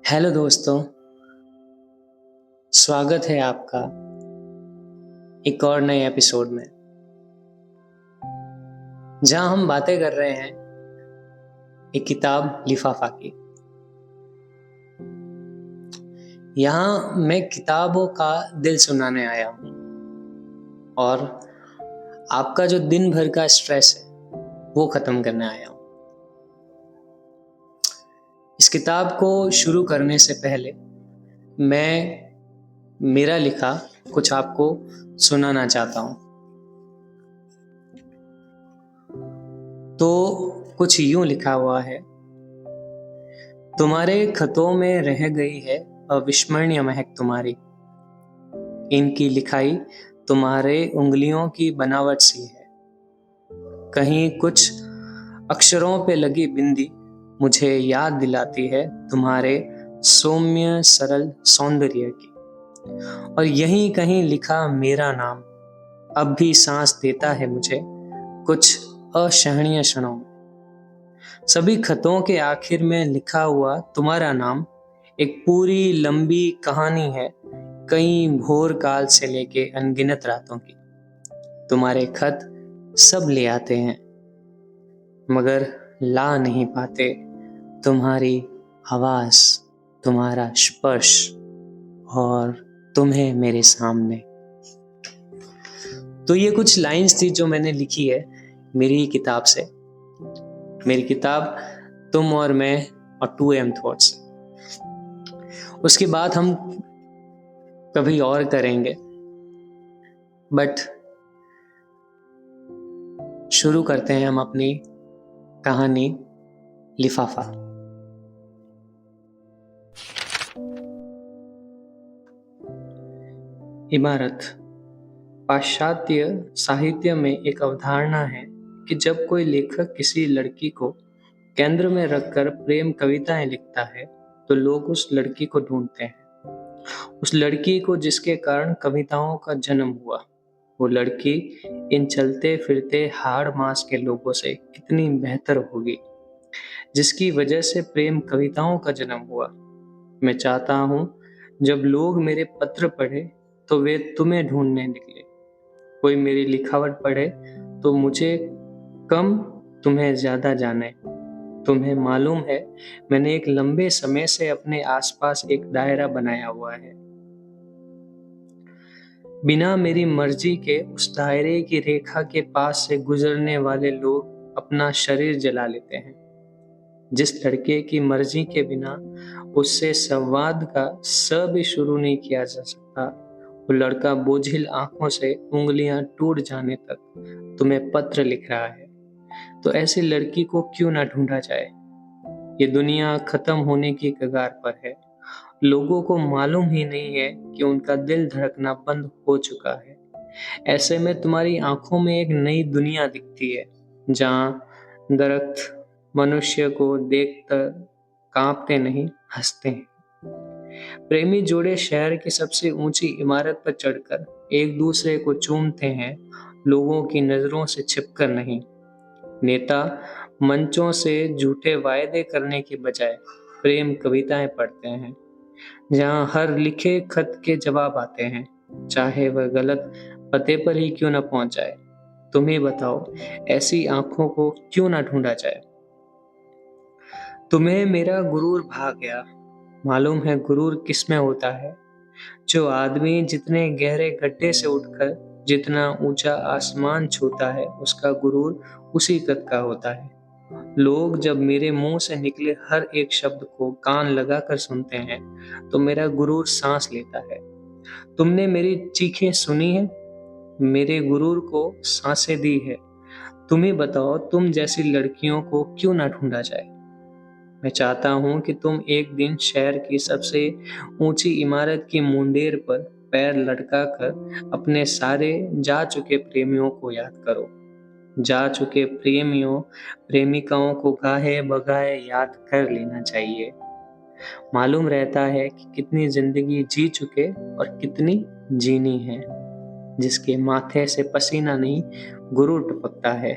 Hello दोस्तों, स्वागत है आपका एक और नए एपिसोड में, जहां हम बातें कर रहे हैं एक किताब लिफाफा की। यहाँ मैं किताबों का दिल सुनाने आया हूँ और आपका जो दिन भर का स्ट्रेस है वो खत्म करने आया हूँ। इस किताब को शुरू करने से पहले मैं मेरा लिखा कुछ आपको सुनाना चाहता हूँ। तो कुछ यूं लिखा हुआ है। तुम्हारे खतों में रह गई है अविस्मरणीय महक तुम्हारी। इनकी लिखाई तुम्हारे उंगलियों की बनावट सी है। कहीं कुछ अक्षरों पे लगी बिंदी मुझे याद दिलाती है तुम्हारे सौम्य सरल सौंदर्य की। और यहीं कहीं लिखा मेरा नाम अब भी सांस देता है मुझे कुछ असहनीय क्षणों में। सभी खतों के आखिर में लिखा हुआ तुम्हारा नाम एक पूरी लंबी कहानी है, कई भोर काल से लेके अनगिनत रातों की। तुम्हारे खत सब ले आते हैं मगर ला नहीं पाते तुम्हारी आवाज, तुम्हारा स्पर्श और तुम्हें मेरे सामने। तो ये कुछ लाइंस थी जो मैंने लिखी है मेरी किताब से। मेरी किताब तुम और मैं और 2am थॉट्स। उसकी बात हम कभी और करेंगे, बट शुरू करते हैं हम अपनी कहानी लिफाफा। इमारत। पाश्चात्य साहित्य में एक अवधारणा है कि जब कोई लेखक किसी लड़की को केंद्र में रखकर प्रेम कविताएं लिखता है तो लोग उस लड़की को ढूंढते हैं, उस लड़की को जिसके कारण कविताओं का जन्म हुआ। वो लड़की इन चलते फिरते हाड़ मास के लोगों से कितनी बेहतर होगी जिसकी वजह से प्रेम कविताओं का जन्म हुआ। मैं चाहता हूं जब लोग मेरे पत्र पढ़े तो वे तुम्हें ढूंढने निकले। कोई मेरी लिखावट पढ़े तो मुझे कम तुम्हें ज्यादा जाने। तुम्हें मालूम है मैंने एक लंबे समय से अपने आसपास एक दायरा बनाया हुआ है। बिना मेरी मर्जी के उस दायरे की रेखा के पास से गुजरने वाले लोग अपना शरीर जला लेते हैं। जिस लड़के की मर्जी के बिना उससे संवाद का स भी शुरू नहीं किया जा सकता, वो लड़का बोझिल आंखों से उंगलियां टूट जाने तक तुम्हें पत्र लिख रहा है। तो ऐसी लड़की को क्यों ना ढूंढा जाए। ये दुनिया खत्म होने की कगार पर है। लोगों को मालूम ही नहीं है कि उनका दिल धड़कना बंद हो चुका है। ऐसे में तुम्हारी आंखों में एक नई दुनिया दिखती है जहां दरख्त मनुष्य को देखकर कांपते नहीं, हंसते हैं। प्रेमी जोड़े शहर की सबसे ऊंची इमारत पर चढ़कर एक दूसरे को चूमते हैं, लोगों की नजरों से छिपकर नहीं। नेता मंचों से झूठे वायदे करने के बजाय प्रेम कविताएं पढ़ते हैं जहां हर लिखे खत के जवाब आते हैं, चाहे वह गलत पते पर ही क्यों न पहुंच जाए। तुम ही बताओ ऐसी आंखों को क्यों ना ढूंढा जाए। तुम्हें मेरा गुरूर भा गया। मालूम है गुरूर किस में होता है। जो आदमी जितने गहरे गड्ढे से उठकर जितना ऊंचा आसमान छूता है उसका गुरूर उसी कद का होता है। लोग जब मेरे मुंह से निकले हर एक शब्द को कान लगाकर सुनते हैं तो मेरा गुरूर सांस लेता है। तुमने मेरी चीखें सुनी है, मेरे गुरूर को सांसें दी है। तुम ही बताओ तुम जैसी लड़कियों को क्यों ना ढूंढा जाए। मैं चाहता हूं कि तुम एक दिन शहर की सबसे ऊंची इमारत की मुंडेर पर पैर लटका कर अपने सारे जा चुके प्रेमियों को याद करो। जा चुके प्रेमियों प्रेमिकाओं को गाहे बगाहे याद कर लेना चाहिए। मालूम रहता है कि कितनी जिंदगी जी चुके और कितनी जीनी है। जिसके माथे से पसीना नहीं गुरूर टपकता है।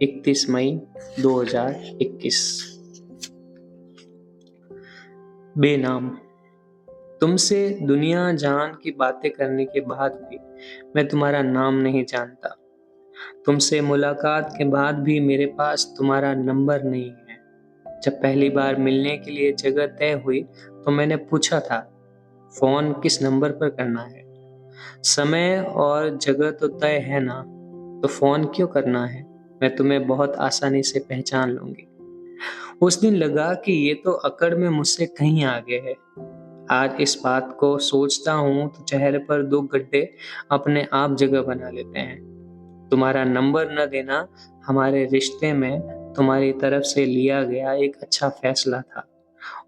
31 मई 2021। बेनाम। तुमसे दुनिया जान की बातें करने के बाद भी मैं तुम्हारा नाम नहीं जानता। तुमसे मुलाकात के बाद भी मेरे पास तुम्हारा नंबर नहीं है। जब पहली बार मिलने के लिए जगह तय हुई तो मैंने पूछा था, फोन किस नंबर पर करना है? समय और जगह तो तय है ना, तो फोन क्यों करना है? मैं तुम्हें बहुत आसानी से पहचान लूंगी। उस दिन लगा कि ये तो अकड़ में मुझसे कहीं आगे है। आज इस बात को सोचता हूँ तो चेहरे पर दो गड्ढे अपने आप जगह बना लेते हैं। तुम्हारा नंबर न देना हमारे रिश्ते में तुम्हारी तरफ से लिया गया एक अच्छा फैसला था,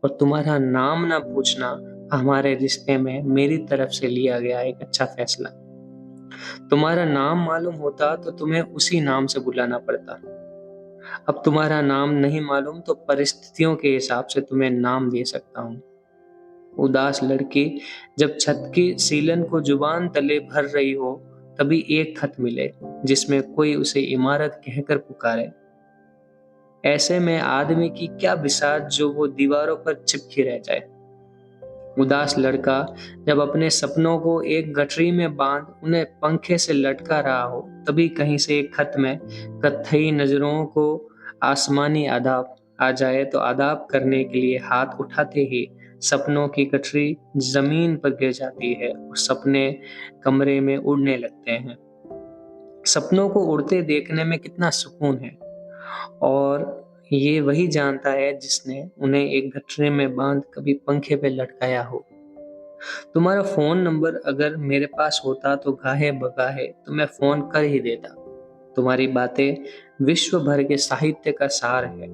और तुम्हारा नाम न पूछना हमारे रिश्ते में मेरी तरफ से लिया गया एक अच्छा फैसला। तुम्हारा नाम मालूम होता तो तुम्हें उसी नाम से बुलाना पड़ता। अब तुम्हारा नाम नहीं मालूम तो परिस्थितियों के हिसाब से तुम्हें नाम दे सकता हूँ। उदास लड़की जब छत की सीलन को जुबान तले भर रही हो, तभी एक खत मिले जिसमें कोई उसे इमारत कहकर पुकारे। ऐसे में आदमी की क्या बिसात जो वो दीवारों पर चिपकी रह जाए। उदास लड़का जब अपने सपनों को एक गठरी में बांध उन्हें पंखे से लटका रहा हो, तभी कहीं से एक खत में कत्थई नजरों को आसमानी आदाब आ जाए तो आदाब करने के लिए हाथ उठाते ही सपनों की गठरी जमीन पर गिर जाती है और सपने कमरे में उड़ने लगते हैं। सपनों को उड़ते देखने में कितना सुकून है, और ये वही जानता है जिसने उन्हें एक गठरी में बांध कभी पंखे पे लटकाया हो। तुम्हारा फोन नंबर अगर मेरे पास होता तो गाहे बगाहे तो मैं फोन कर ही देता। तुम्हारी बातें विश्व भर के साहित्य का सार है।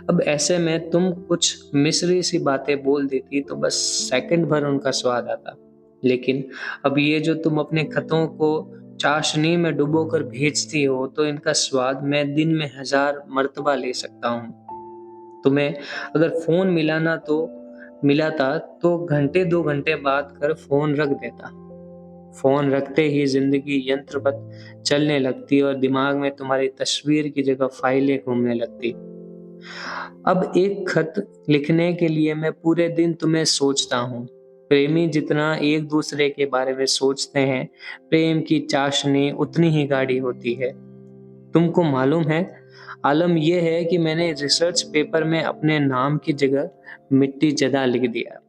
अब ऐसे में तुम कुछ मिस्री सी बातें बोल देती तो बस सेकंड भर उनका स्वाद आता। लेकिन अब ये जो तुम अपने खतों को चाशनी में डुबोकर भेजती हो, तो इनका स्वाद मैं दिन में 1000 मर्तबा ले सकता हूँ। तुम्हें अगर फोन मिलाता तो घंटे 2 घंटे बात कर फोन रख देता। फोन रखते ही जिंदगी यंत्रवत चलने लगती और दिमाग में तुम्हारी तस्वीर की जगह फाइलें घूमने लगती। अब एक खत लिखने के लिए मैं पूरे दिन तुम्हें सोचता हूँ। प्रेमी जितना एक दूसरे के बारे में सोचते हैं, प्रेम की चाशनी उतनी ही गाढ़ी होती है। तुमको मालूम है, आलम यह है कि मैंने रिसर्च पेपर में अपने नाम की जगह मिट्टी जदा लिख दिया।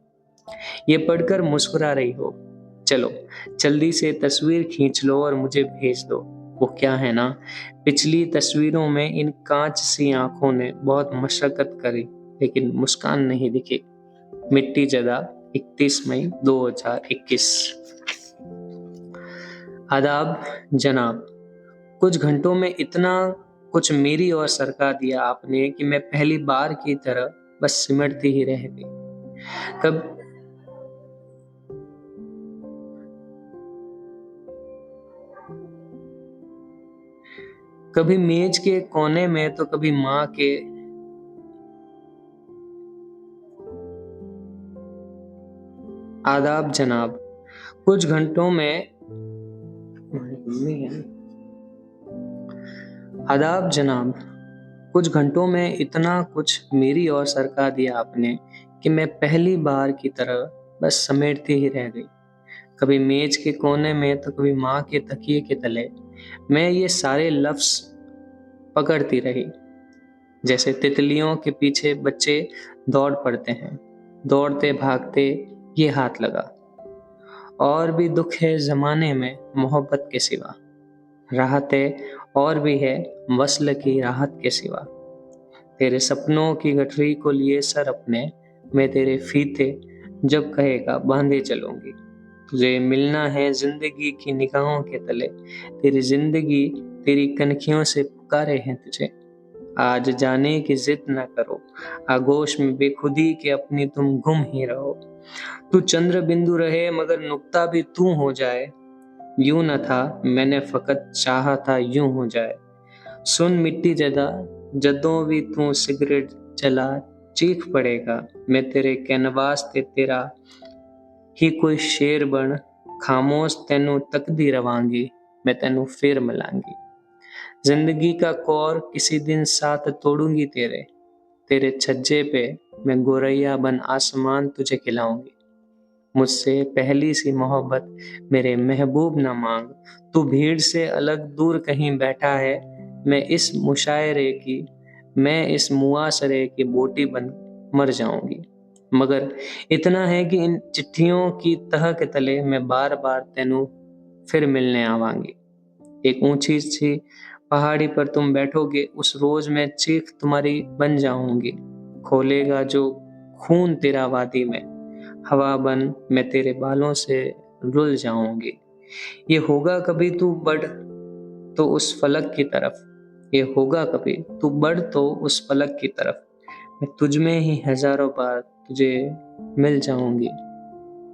ये पढ़कर मुस्कुरा रही हो। चलो जल्दी से तस्वीर खींच लो और मुझे भेज दो। वो क्या है ना, पिछली तस्वीरों में इन कांच सी आंखों ने बहुत मशक्कत करी लेकिन मुस्कान नहीं दिखी। मिट्टी जदा 31 मई 2021। आदाब जनाब, कुछ घंटों में इतना कुछ मेरी ओर सरका दिया आपने कि मैं पहली बार की तरह बस सिमटती ही रह गई। कब कभी मेज के कोने में तो कभी माँ के आदाब जनाब, कुछ घंटों में आदाब जनाब, कुछ घंटों में इतना कुछ मेरी ओर सरका दिया आपने कि मैं पहली बार की तरह बस समेटती ही रह गई। कभी मेज के कोने में तो कभी माँ के तकिए के तले मैं ये सारे लफ्ज पकड़ती रही। जैसे तितलियों के पीछे बच्चे दौड़ पड़ते हैं, दौड़ते भागते ये हाथ लगा। और भी दुख है जमाने में मोहब्बत के सिवा, राहतें और भी है वस्ल की राहत के सिवा। तेरे सपनों की गठरी को लिए सर अपने, मैं तेरे फीते जब कहेगा बांधे चलूंगी। तुझे मिलना है जिंदगी की निगाहों के तले, तेरी जिंदगी तेरी कनखियों से पुकारे हैं तुझे। आज जाने की जिद न करो, आगोश में बेखुदी के अपनी तुम गुम ही रहो। तू चंद्र बिंदु रहे मगर नुक्ता भी तू हो जाए, यूं न था मैंने फकत चाहा था यूं हो जाए। सुन मिट्टी जदा जदों भी तू सिगरेट जला, चीख पड़ेगा मैं तेरे कैनवास ते तेरा ही कोई शेर बन, खामोश तेनू तकदी रवांगी, मैं तेनू फिर मिलांगी। जिंदगी का कौर किसी दिन साथ तोड़ूंगी तेरे, तेरे छज्जे पे मैं गोरैया बन आसमान तुझे खिलाऊंगी। मुझसे पहली सी मोहब्बत मेरे महबूब न मांग, तू भीड़ से अलग दूर कहीं बैठा है। मैं इस मुशायरे की मैं इस मुआशरे की बोटी बन मर जाऊंगी। मगर इतना है कि इन चिट्ठियों की तह के तले मैं बार बार तेनू फिर मिलने आवांगी। एक ऊंची सी पहाड़ी पर तुम बैठोगे, उस रोज मैं चीख तुम्हारी बन जाऊंगी। खोलेगा जो खून तेरा वादी में, हवा बन मैं तेरे बालों से रुल जाऊंगी। ये होगा कभी तू बढ़ तो उस फलक की तरफ, ये होगा कभी तू बढ़ तो उस फलक की तरफ, मैं तुझ में ही हजारों बार तुझे मिल जाऊंगी।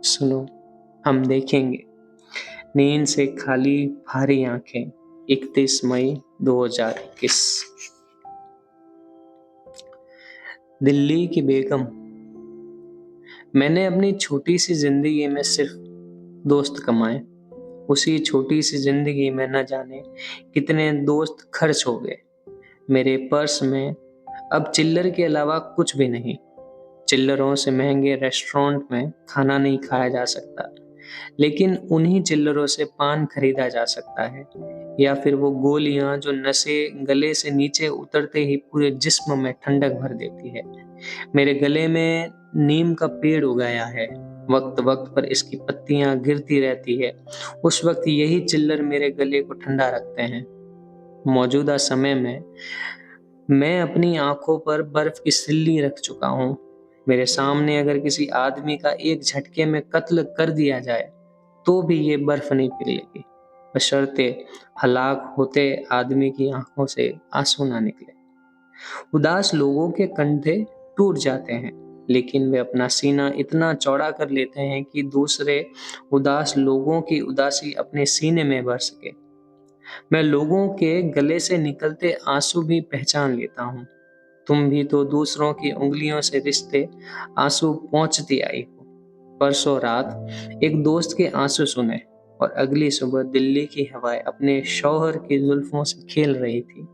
सुनो, हम देखेंगे। नींद से खाली भारी आंखें, 31 मई 2021। दिल्ली की बेगम। मैंने अपनी छोटी सी जिंदगी में सिर्फ दोस्त कमाए। उसी छोटी सी जिंदगी में न जाने कितने दोस्त खर्च हो गए। मेरे पर्स में अब चिल्लर के अलावा कुछ भी नहीं। चिल्लरों से महंगे रेस्टोरेंट में खाना नहीं खाया जा सकता, लेकिन उन्हीं चिल्लरों से पान खरीदा जा सकता है, या फिर वो गोलियां जो नशे गले से नीचे उतरते ही पूरे जिस्म में ठंडक भर देती है। मेरे गले में नीम का पेड़ उगाया है, वक्त वक्त पर इसकी पत्तियां गिरती रहती है। उस वक्त यही चिल्लर मेरे गले को ठंडा रखते हैं। मौजूदा समय में मैं अपनी आंखों पर बर्फ की सिल्ली रख चुका हूँ। मेरे सामने अगर किसी आदमी का एक झटके में कत्ल कर दिया जाए तो भी ये बर्फ नहीं पिघलेगी, बशर्ते हलाक होते आदमी की आंखों से आंसू ना निकले। उदास लोगों के कंधे टूट जाते हैं, लेकिन वे अपना सीना इतना चौड़ा कर लेते हैं कि दूसरे उदास लोगों की उदासी अपने सीने में भर सके। मैं लोगों के गले से निकलते आंसू भी पहचान लेता हूँ। तुम भी तो दूसरों की उंगलियों से रिश्ते आंसू पहुंचती आई हो। परसों रात एक दोस्त के आंसू सुने और अगली सुबह दिल्ली की हवाएं अपने शौहर की जुल्फों से खेल रही थी।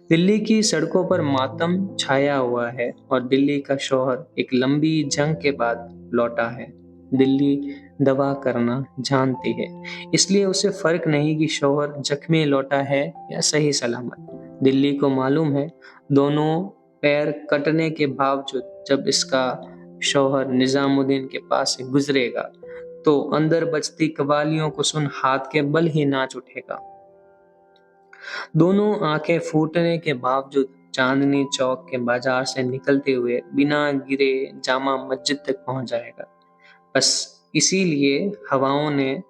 दिल्ली की सड़कों पर मातम छाया हुआ है और दिल्ली का शौहर एक लंबी जंग के बाद लौटा है। दिल्ली दवा करना जानती है, इसलिए उसे फर्क नहीं कि शौहर जख्मी लौटा है या सही सलामत। दिल्ली को मालूम है दोनों पैर कटने के बावजूद जब इसका शौहर निजामुद्दीन के पास से गुजरेगा तो अंदर बजती कवालियों को सुन हाथ के बल ही नाच उठेगा। दोनों आंखें फूटने के बावजूद चांदनी चौक के बाजार से निकलते हुए बिना गिरे जामा मस्जिद तक पहुंच जाएगा। बस इसीलिए हवाओं ने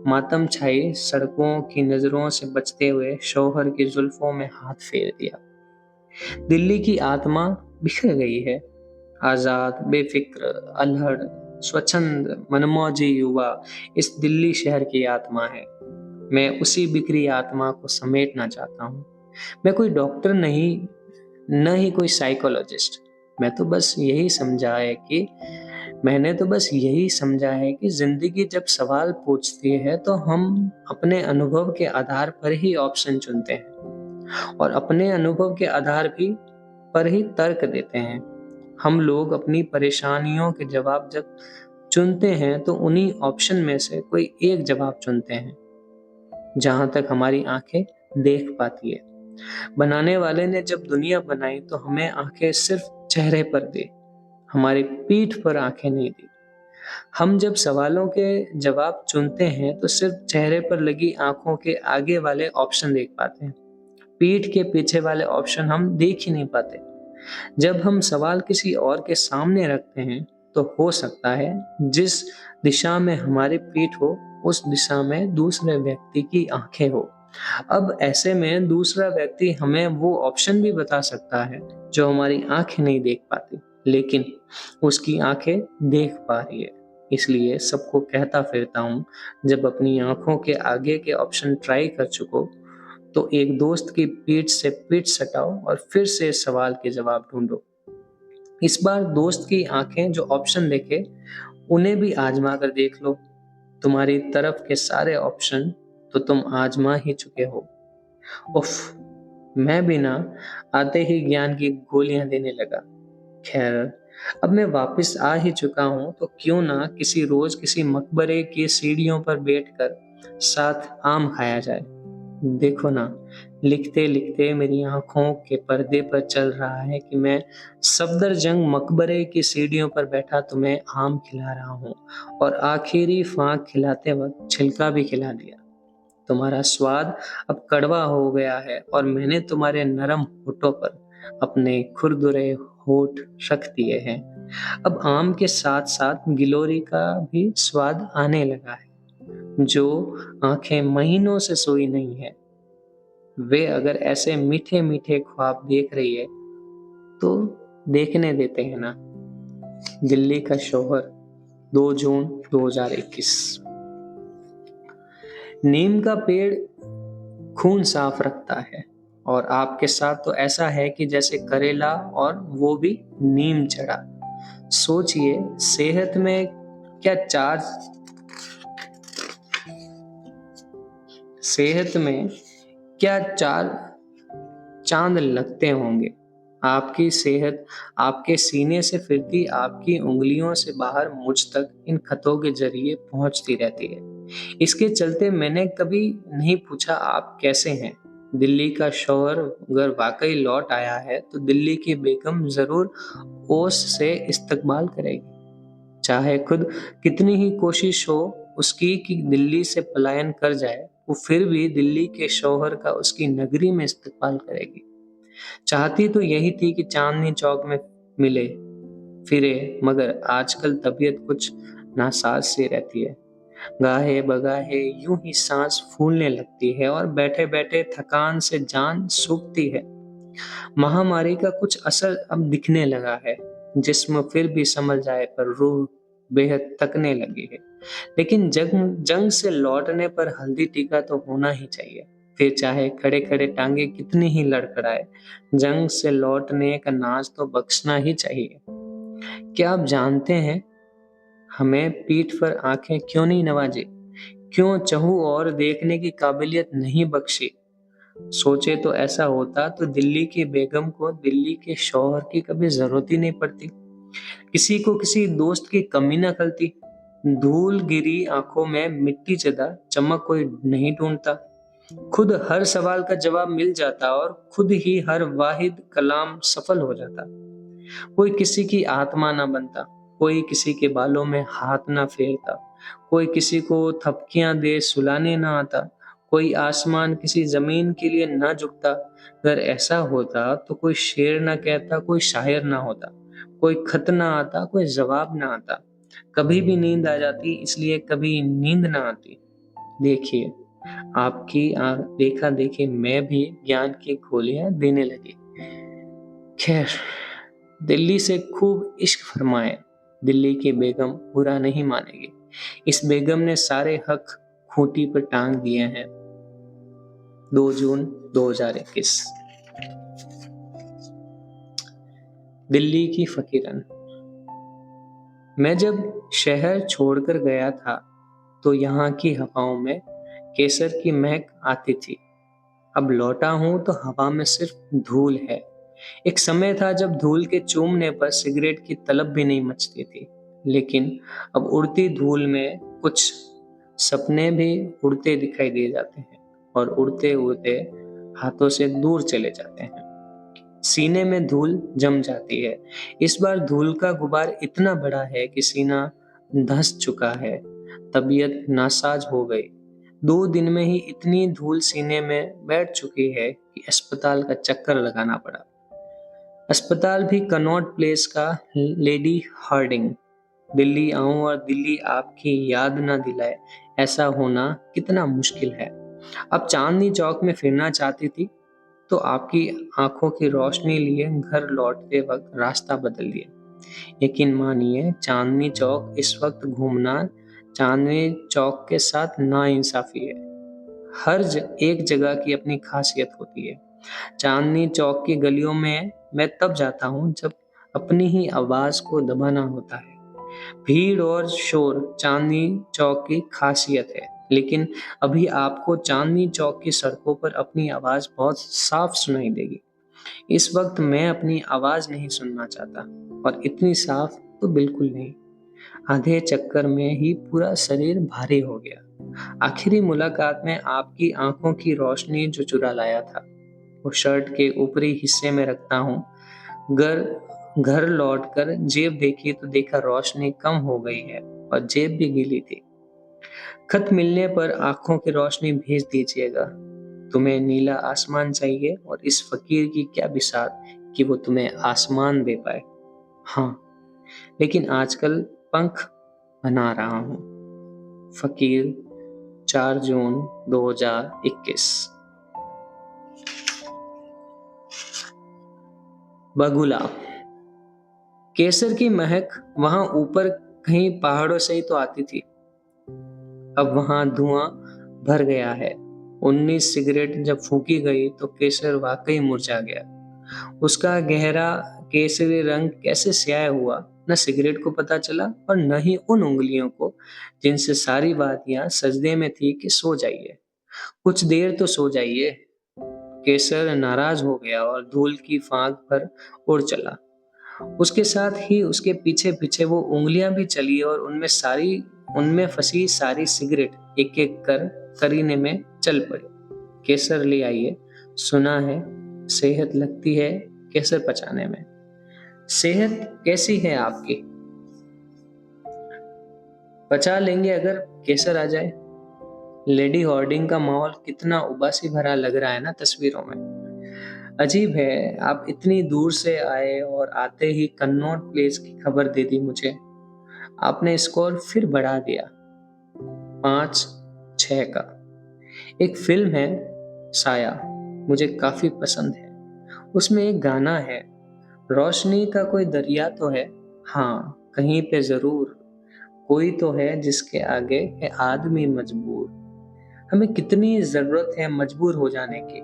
मातम छाई सड़कों की नजरों से बचते हुए शौहर की जुल्फों में हाथ फेर दिया। दिल्ली की आत्मा बिखर गई है। आजाद, बेफिक्र, अल्हड़, स्वच्छंद, मनमौजी युवा इस दिल्ली शहर की आत्मा है। मैं उसी बिखरी आत्मा को समेटना चाहता हूँ। मैं कोई डॉक्टर नहीं, न ही कोई साइकोलॉजिस्ट। मैंने तो बस यही समझा है कि जिंदगी जब सवाल पूछती है तो हम अपने अनुभव के आधार पर ही ऑप्शन चुनते हैं और अपने अनुभव के आधार भी पर ही तर्क देते हैं। हम लोग अपनी परेशानियों के जवाब जब चुनते हैं तो उन्हीं ऑप्शन में से कोई एक जवाब चुनते हैं जहां तक हमारी आंखें देख पाती है। बनाने वाले ने जब दुनिया बनाई तो हमें आंखें सिर्फ चेहरे पर दी, हमारी पीठ पर आंखें नहीं दी। हम जब सवालों के जवाब चुनते हैं तो सिर्फ चेहरे पर लगी आंखों के आगे वाले ऑप्शन देख पाते हैं, पीठ के पीछे वाले ऑप्शन हम देख ही नहीं पाते। जब हम सवाल किसी और के सामने रखते हैं तो हो सकता है जिस दिशा में हमारी पीठ हो उस दिशा में दूसरे व्यक्ति की आंखें हो। अब ऐसे में दूसरा व्यक्ति हमें वो ऑप्शन भी बता सकता है जो हमारी आंखें नहीं देख पाती, लेकिन उसकी आंखें देख पा रही है। इसलिए सबको कहता फिरता हूँ, जब अपनी आंखों के आगे के ऑप्शन ट्राई कर चुको तो एक दोस्त की पीठ से पीठ सटाओ और फिर से सवाल के जवाब ढूंढो। इस बार दोस्त की आंखें जो ऑप्शन देखे उन्हें भी आजमा कर देख लो। तुम्हारी तरफ के सारे ऑप्शन तो तुम आजमा ही चुके हो। उफ, मैं भी ना आते ही ज्ञान की गोलियां देने लगा। खैर, अब मैं वापस आ ही चुका हूँ तो क्यों ना किसी रोज किसी मकबरे की सीढ़ियों पर बैठकर साथ आम खाया जाए। देखो ना, लिखते लिखते मेरी आंखों के पर्दे पर चल रहा है कि मैं सफदरजंग मकबरे की सीढ़ियों पर बैठा तुम्हें आम खिला रहा हूँ और आखिरी फांक खिलाते वक्त छिलका भी खिला दिया। तुम्हारा स्वाद अब कड़वा हो गया है और मैंने तुम्हारे नरम होठों पर अपने खुरदुरे होठ रख दिए हैं। अब आम के साथ साथ गिलोरी का भी स्वाद आने लगा है। जो आंखें महीनों से सोई नहीं है, वे अगर ऐसे मीठे मीठे ख्वाब देख रही है तो देखने देते हैं ना। दिल्ली का शौहर, 2 जून 2021। नीम का पेड़ खून साफ रखता है और आपके साथ तो ऐसा है कि जैसे करेला, और वो भी नीम चढ़ा। सोचिए, क्या चार सेहत में क्या चार चांद लगते होंगे। आपकी सेहत आपके सीने से फिरती आपकी उंगलियों से बाहर मुझ तक इन खतों के जरिए पहुंचती रहती है। इसके चलते मैंने कभी नहीं पूछा आप कैसे हैं। दिल्ली का शौहर अगर वाकई लौट आया है तो दिल्ली की बेगम जरूर ओस से इस्तकबाल करेगी। चाहे खुद कितनी ही कोशिश हो उसकी कि दिल्ली से पलायन कर जाए, वो फिर भी दिल्ली के शौहर का उसकी नगरी में इस्तकबाल करेगी। चाहती तो यही थी कि चांदनी चौक में मिले फिरे, मगर आजकल तबीयत कुछ नासाज सी रहती है। गाहे बगाहे यूं ही सांस फूलने लगती है और बैठे बैठे थकान से जान सूखती है। महामारी का कुछ असर अब दिखने लगा है। जिस्म फिर भी संभल जाए पर रूह बेहद तकने लगी है। लेकिन जंग जंग से लौटने पर हल्दी टीका तो होना ही चाहिए। फिर चाहे खड़े खड़े टांगे कितनी ही लड़खड़ाए, जंग से लौटने का नाच तो बख्शना ही चाहिए। क्या आप जानते हैं हमें पीठ पर आंखें क्यों नहीं नवाजी, क्यों चहु और देखने की काबिलियत नहीं बख्शी। सोचे तो ऐसा होता तो दिल्ली की बेगम को दिल्ली के शौहर की कभी जरूरत ही नहीं पड़ती। किसी को किसी दोस्त की कमी न खलती। धूल गिरी आंखों में मिट्टी जदा चमक कोई नहीं ढूंढता। खुद हर सवाल का जवाब मिल जाता और खुद ही हर वाहिद कलाम सफल हो जाता। कोई किसी की आत्मा ना बनता, कोई किसी के बालों में हाथ ना फेरता, कोई किसी को थपकियां दे सुलाने ना आता, कोई आसमान किसी जमीन के लिए ना झुकता। अगर ऐसा होता तो कोई शेर ना कहता, कोई शायर ना होता, कोई खत ना आता, कोई जवाब ना आता। कभी भी नींद आ जाती, इसलिए कभी नींद ना आती। देखिए, आपकी देखा देखी मैं भी ज्ञान की गोलियां देने लगी। खैर, दिल्ली से खूब इश्क फरमाए। दिल्ली की बेगम बुरा नहीं मानेगी। इस बेगम ने सारे हक खूंटी पर टांग दिए हैं। 2 जून 2021। दिल्ली की फकीरन। मैं जब शहर छोड़कर गया था तो यहाँ की हवाओं में केसर की महक आती थी। अब लौटा हूं तो हवा में सिर्फ धूल है। एक समय था जब धूल के चूमने पर सिगरेट की तलब भी नहीं मचती थी, लेकिन अब उड़ती धूल में कुछ सपने भी उड़ते दिखाई दे जाते हैं और उड़ते उड़ते हाथों से दूर चले जाते हैं। सीने में धूल जम जाती है। इस बार धूल का गुबार इतना बड़ा है कि सीना धंस चुका है। तबीयत नासाज हो गई। 2 दिन में ही इतनी धूल सीने में बैठ चुकी है कि अस्पताल का चक्कर लगाना पड़ा। अस्पताल भी कनॉट प्लेस का लेडी हार्डिंग। दिल्ली आऊं और दिल्ली आपकी याद ना दिलाए, ऐसा होना कितना मुश्किल है। अब चांदनी चौक में फिरना चाहती थी तो आपकी आंखों की रोशनी लिए घर लौटते वक्त रास्ता बदल दिए। यकीन मानिए, चांदनी चौक इस वक्त घूमना चांदनी चौक के साथ नाइंसाफी है। एक जगह की अपनी खासियत होती है। चांदनी चौक की गलियों में मैं तब जाता हूँ जब अपनी ही आवाज को दबाना होता है। भीड़ और शोर चांदनी चौक की खासियत है। लेकिन अभी आपको चांदनी चौक की सड़कों पर अपनी आवाज बहुत साफ सुनाई देगी। इस वक्त मैं अपनी आवाज नहीं सुनना चाहता, और इतनी साफ तो बिल्कुल नहीं। आधे चक्कर में ही पूरा शरीर भारी हो गया। आखिरी मुलाकात में आपकी आंखों की रोशनी जो चुरा लाया था, वो शर्ट के ऊपरी हिस्से में रखता हूँ। घर घर लौटकर जेब देखी तो देखा रोशनी कम हो गई है और जेब भी गीली थी। खत मिलने पर आंखों की रोशनी भेज दीजिएगा। तुम्हें नीला आसमान चाहिए और इस फकीर की क्या बिसात कि वो तुम्हें आसमान दे पाए। हाँ, लेकिन आजकल पंख बना रहा हूँ। फकीर, 4 जून 2021। बगुला। केसर की महक वहां ऊपर कहीं पहाड़ों से ही तो आती थी। अब वहां धुआं भर गया है। 19 सिगरेट जब फूकी गई तो केसर वाकई मुरझा गया। उसका गहरा केसरी रंग कैसे स्याह हुआ, न सिगरेट को पता चला और न ही उन उंगलियों को जिनसे सारी बातियां सजदे में थी कि सो जाइए, कुछ देर तो सो जाइए। केसर नाराज हो गया और धूल की फांक पर उड़ चला। उसके साथ ही उसके पीछे पीछे वो उंगलियां भी चली और उनमें फंसी सारी सिगरेट एक एक कर करीने में चल पड़ी। केसर ले आइए, सुना है सेहत लगती है केसर पचाने में। सेहत कैसी है आपकी? पचा लेंगे अगर केसर आ जाए। लेडी हॉर्डिंग का माहौल कितना उबासी भरा लग रहा है ना तस्वीरों में। अजीब है, आप इतनी दूर से आए और आते ही कन्नॉट प्लेस की खबर दे दी मुझे। आपने स्कोर फिर बढ़ा दिया, 5-6 का। एक फिल्म है साया, मुझे काफी पसंद है। उसमें एक गाना है, रोशनी का कोई दरिया तो है, हाँ कहीं पे जरूर कोई तो है जिसके आगे है आदमी मजबूर। हमें कितनी जरूरत है मजबूर हो जाने की।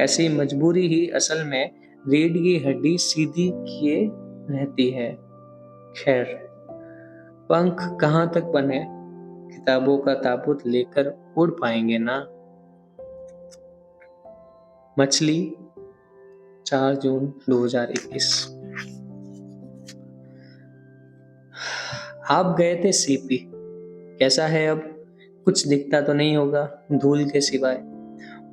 ऐसी मजबूरी ही असल में रीढ़ की हड्डी सीधी किए रहती है। खैर, पंख कहाँ तक बने, किताबों का ताबूत लेकर उड़ पाएंगे ना। मछली, 4 जून 2021। आप गए थे सीपी, कैसा है अब? कुछ दिखता तो नहीं होगा धूल के सिवाय।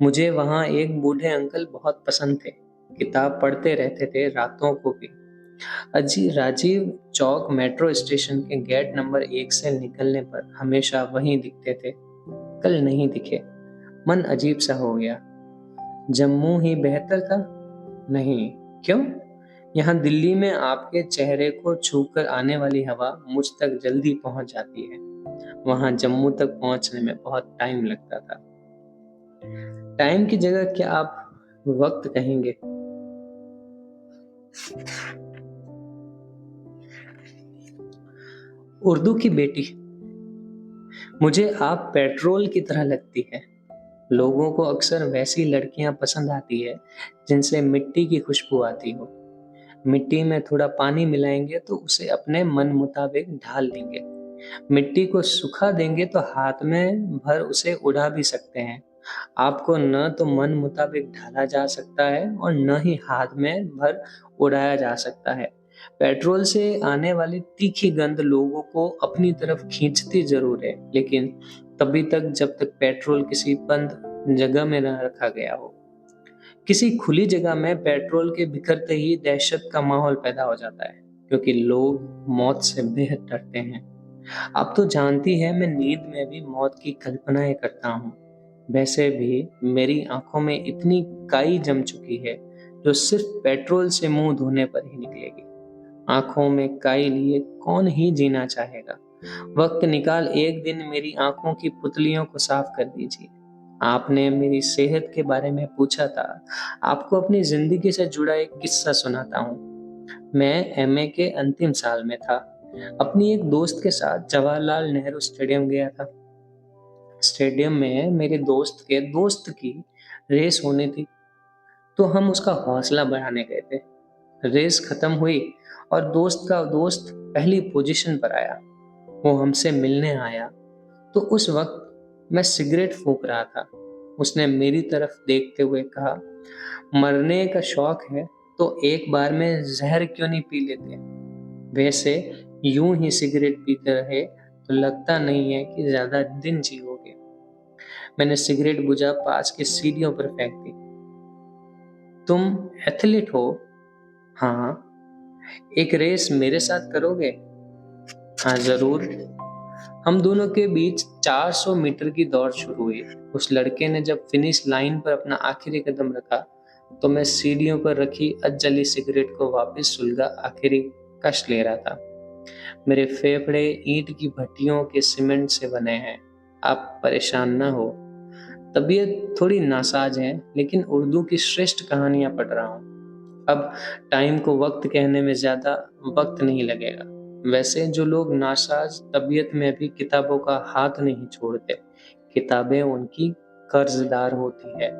मुझे वहां एक बूढ़े अंकल बहुत पसंद थे, किताब पढ़ते रहते थे रातों को भी। अजी राजीव चौक मेट्रो स्टेशन के गेट नंबर 1 से निकलने पर हमेशा वहीं दिखते थे। कल नहीं दिखे, मन अजीब सा हो गया। जम्मू ही बेहतर था? नहीं, क्यों? यहाँ दिल्ली में आपके चेहरे को छूकर आने वाली हवा मुझ तक जल्दी पहुंच जाती है। वहां जम्मू तक पहुंचने में बहुत टाइम लगता था। टाइम की जगह क्या आप वक्त कहेंगे? उर्दू की बेटी, मुझे आप पेट्रोल की तरह लगती है। लोगों को अक्सर वैसी लड़कियां पसंद आती है जिनसे मिट्टी की खुशबू आती हो। मिट्टी में थोड़ा पानी मिलाएंगे तो उसे अपने मन मुताबिक ढाल देंगे। मिट्टी को सुखा देंगे तो हाथ में भर उसे उड़ा भी सकते हैं। आपको न तो मन मुताबिक ढाला जा सकता है और न ही हाथ में भर उड़ाया जा सकता है। पेट्रोल से आने वाली तीखी गंध लोगों को अपनी तरफ खींचती जरूर है, लेकिन तभी तक जब तक पेट्रोल किसी बंद जगह में न रखा गया हो। किसी खुली जगह में पेट्रोल के बिखरते ही दहशत का माहौल पैदा हो जाता है, क्योंकि लोग मौत से बेहद डरते हैं। आप तो जानती है मैं नींद में भी मौत की कल्पनाएं करता हूँ। वैसे भी मेरी आंखों में इतनी काई जम चुकी है जो सिर्फ पेट्रोल से मुंह धोने पर ही निकलेगी। आंखों में काई लिए कौन ही जीना चाहेगा। वक्त निकाल एक दिन मेरी आंखों की पुतलियों को साफ कर दीजिए। आपने मेरी सेहत के बारे में पूछा था। आपको अपनी जिंदगी से जुड़ा एक किस्सा सुनाता हूँ। मैं एमए के अंतिम साल में था। अपनी एक दोस्त के साथ जवाहरलाल नेहरू स्टेडियम गया था। स्टेडियम में मेरे दोस्त के दोस्त की रेस होनी थी, तो हम उसका हौसला बढ़ाने गए थे। रेस खत्म हुई और दोस्त का दोस्त पहली पोजीशन पर आया। वो हमसे मिलने आया, तो उस वक्त मैं सिगरेट फूंक रहा था। उसने मेरी तरफ देखते हुए कहा, मरने का शौक है तो एक बार में जहर क्यों नहीं पी लेते? वैसे यूं ही सिगरेट पीते रहे तो लगता नहीं है कि ज्यादा दिन जियोगे। मैंने सिगरेट बुझा पास की सीढ़ियों पर फेंक दी। तुम एथलीट हो? हाँ। एक रेस मेरे साथ करोगे? हाँ जरूर। हम दोनों के बीच 400 मीटर की दौड़ शुरू हुई। उस लड़के ने जब फिनिश लाइन पर अपना आखिरी कदम रखा तो मैं सीढ़ियों पर रखी अधजली सिगरेट को वापस सुलगा आखिरी कश ले रहा था। मेरे फेफड़े ईंट की भट्टियों के सीमेंट से बने हैं। आप परेशान न हो। तबीयत थोड़ी नासाज है, लेकिन उर्दू की श्रेष्ठ कहानियां पढ़ रहा हूँ। अब टाइम को वक्त कहने में ज्यादा वक्त नहीं लगेगा। वैसे जो लोग नासाज तबीयत में भी किताबों का हाथ नहीं छोड़ते, किताबें उनकी कर्जदार होती है।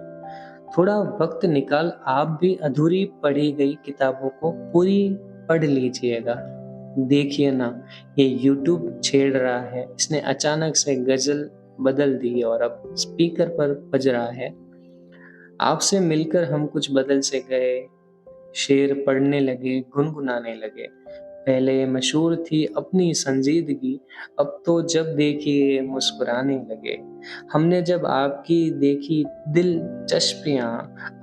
थोड़ा वक्त निकाल आप भी अधूरी पढ़ी गई किताबों को पूरी पढ़ लीजिएगा। देखिए ना, ये यूट्यूब छेड़ रहा है। इसने अचानक से गजल बदल दी और अब स्पीकर पर बज रहा है। आपसे मिलकर हम कुछ बदल से गए, शेर पढ़ने लगे, गुनगुनाने लगे। पहले मशहूर थी अपनी संजीदगी, अब तो जब देखिए मुस्कुराने लगे। हमने जब आपकी देखी दिलचस्पियां,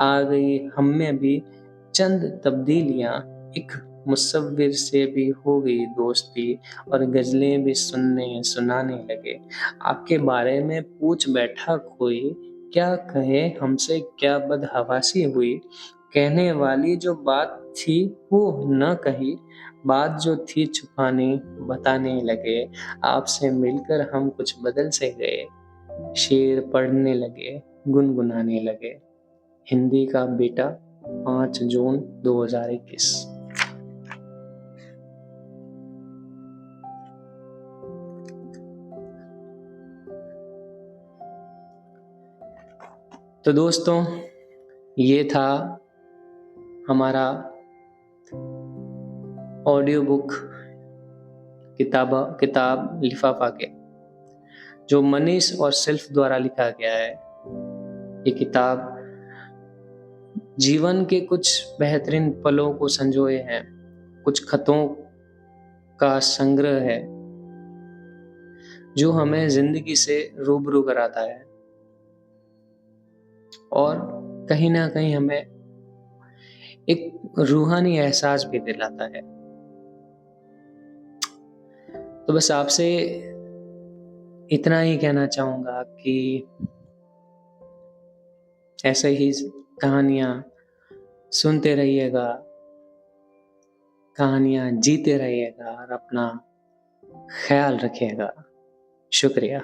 आ गई हम में भी चंद तब्दीलियां। एक मुसव्विर से भी हो गई दोस्ती और गजलें भी सुनने सुनाने लगे। आपके बारे में पूछ बैठा कोई, क्या कहे हमसे क्या बदहवासी हुई। कहने वाली जो बात थी वो न कही, बात जो थी छुपाने बताने लगे। आपसे मिलकर हम कुछ बदल से गए, शेर पढ़ने लगे, गुनगुनाने लगे। हिंदी का बेटा, 5 जून 2021। तो दोस्तों, ये था हमारा ऑडियो बुक किताब लिफाफा के, जो मनीष और सेल्फ द्वारा लिखा गया है। ये किताब जीवन के कुछ बेहतरीन पलों को संजोए हैं, कुछ खतों का संग्रह है जो हमें जिंदगी से रूबरू कराता है और कहीं ना कहीं हमें एक रूहानी एहसास भी दिलाता है। तो बस आपसे इतना ही कहना चाहूंगा कि ऐसे ही कहानियां सुनते रहिएगा, कहानियां जीते रहिएगा और अपना ख्याल रखिएगा। शुक्रिया।